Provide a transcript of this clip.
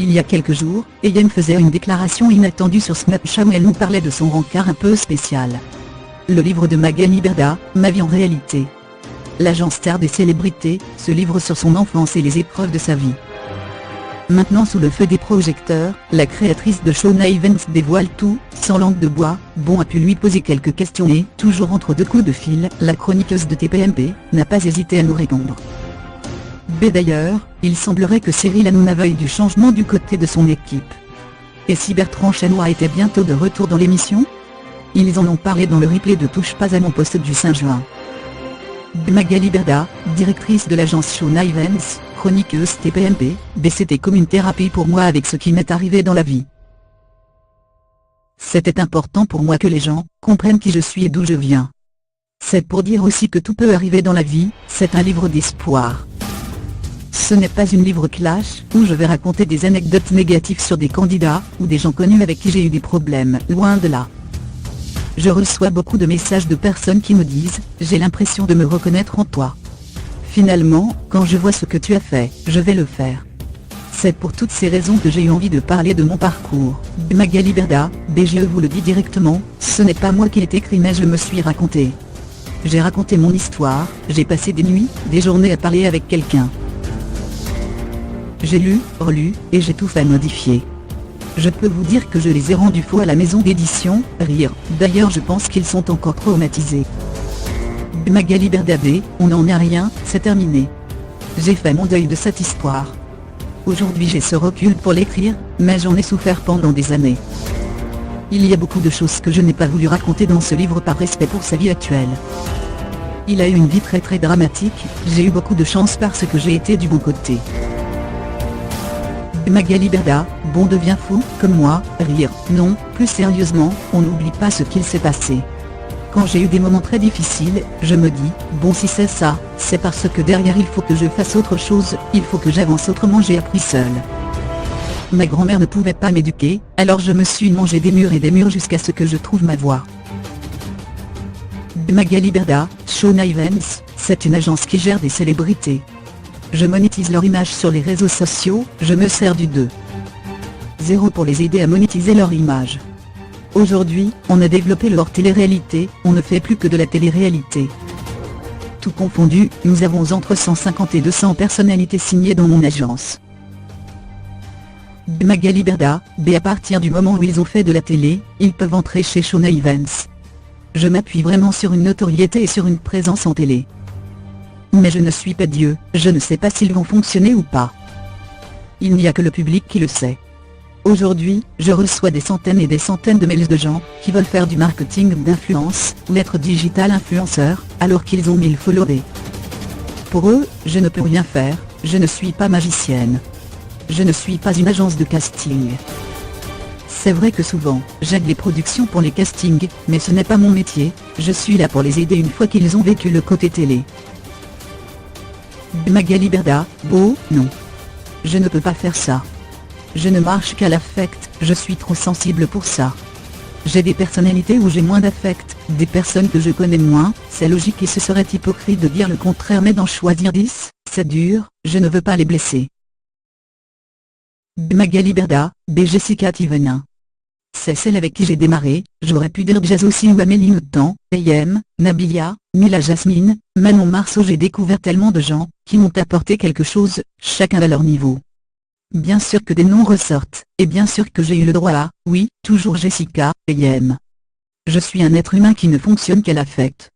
Il y a quelques jours, Ayem faisait une déclaration inattendue sur Snapchat où elle nous parlait de son rencard un peu spécial. Le livre de Magali Berda, Ma vie en réalité. L'agent star des célébrités, se livre sur son enfance et les épreuves de sa vie. Maintenant sous le feu des projecteurs, la créatrice de Shona Evans dévoile tout, sans langue de bois. Bon a pu lui poser quelques questions et, toujours entre deux coups de fil, la chroniqueuse de TPMP, n'a pas hésité à nous répondre. D'ailleurs, il semblerait que Cyril Hanouna veuille du changement du côté de son équipe. Et si Bertrand Chanois était bientôt de retour dans l'émission? Ils en ont parlé dans le replay de Touche pas à mon poste du 5 juin. Magali Berda, directrice de l'agence Shona Evans, chroniqueuse TPMP, c'était comme une thérapie pour moi avec ce qui m'est arrivé dans la vie. C'était important pour moi que les gens comprennent qui je suis et d'où je viens. C'est pour dire aussi que tout peut arriver dans la vie, c'est un livre d'espoir. Ce n'est pas une livre clash, où je vais raconter des anecdotes négatives sur des candidats, ou des gens connus avec qui j'ai eu des problèmes, loin de là. Je reçois beaucoup de messages de personnes qui me disent « J'ai l'impression de me reconnaître en toi. Finalement, quand je vois ce que tu as fait, je vais le faire. » C'est pour toutes ces raisons que j'ai eu envie de parler de mon parcours. Magali Berda, je vous le dis directement, ce n'est pas moi qui l'ai écrit mais je me suis raconté. J'ai raconté mon histoire, j'ai passé des nuits, des journées à parler avec quelqu'un. J'ai lu, relu, et j'ai tout fait modifier. Je peux vous dire que je les ai rendus faux à la maison d'édition, rire. D'ailleurs je pense qu'ils sont encore traumatisés. Magali Berda, on n'en est rien, c'est terminé. J'ai fait mon deuil de cette histoire. Aujourd'hui j'ai ce recul pour l'écrire, mais j'en ai souffert pendant des années. Il y a beaucoup de choses que je n'ai pas voulu raconter dans ce livre par respect pour sa vie actuelle. Il a eu une vie très dramatique, j'ai eu beaucoup de chance parce que j'ai été du bon côté. Magali Berda, devient fou, comme moi, rire. Non, plus sérieusement, on n'oublie pas ce qu'il s'est passé. Quand j'ai eu des moments très difficiles, je me dis, si c'est ça, c'est parce que derrière il faut que je fasse autre chose, il faut que j'avance autrement. J'ai appris seule. Ma grand-mère ne pouvait pas m'éduquer, alors je me suis mangé des murs et des murs jusqu'à ce que je trouve ma voie. Magali Berda, Shona Evans, c'est une agence qui gère des célébrités. Je monétise leur image sur les réseaux sociaux, je me sers du 2.0 pour les aider à monétiser leur image. Aujourd'hui, on a développé le hors télé-réalité, on ne fait plus que de la télé-réalité. Tout confondu, nous avons entre 150 et 200 personnalités signées dans mon agence. Magali Berda, à partir du moment où ils ont fait de la télé, ils peuvent entrer chez Shona Evans. Je m'appuie vraiment sur une notoriété et sur une présence en télé. Mais je ne suis pas Dieu, je ne sais pas s'ils vont fonctionner ou pas. Il n'y a que le public qui le sait. Aujourd'hui, je reçois des centaines et des centaines de mails de gens qui veulent faire du marketing d'influence ou être digital influenceur, alors qu'ils ont 1000 followers. Pour eux, je ne peux rien faire, je ne suis pas magicienne. Je ne suis pas une agence de casting. C'est vrai que souvent, j'aide les productions pour les castings, mais ce n'est pas mon métier, je suis là pour les aider une fois qu'ils ont vécu le côté télé. Magali Berda, non. Je ne peux pas faire ça. Je ne marche qu'à l'affect, je suis trop sensible pour ça. J'ai des personnalités où j'ai moins d'affect, des personnes que je connais moins, c'est logique et ce serait hypocrite de dire le contraire mais d'en choisir 10, c'est dur, je ne veux pas les blesser. Magali Berda, Jessica Thivenin. C'est celle avec qui j'ai démarré, j'aurais pu dire Jazz aussi ou Amélie Nothomb, Ayem, Nabila, Mila Jasmine, Manon Marceau. J'ai découvert tellement de gens, qui m'ont apporté quelque chose, chacun à leur niveau. Bien sûr que des noms ressortent, et bien sûr que j'ai eu le droit à, oui, toujours Jessica, Ayem. Je suis un être humain qui ne fonctionne qu'à l'affect.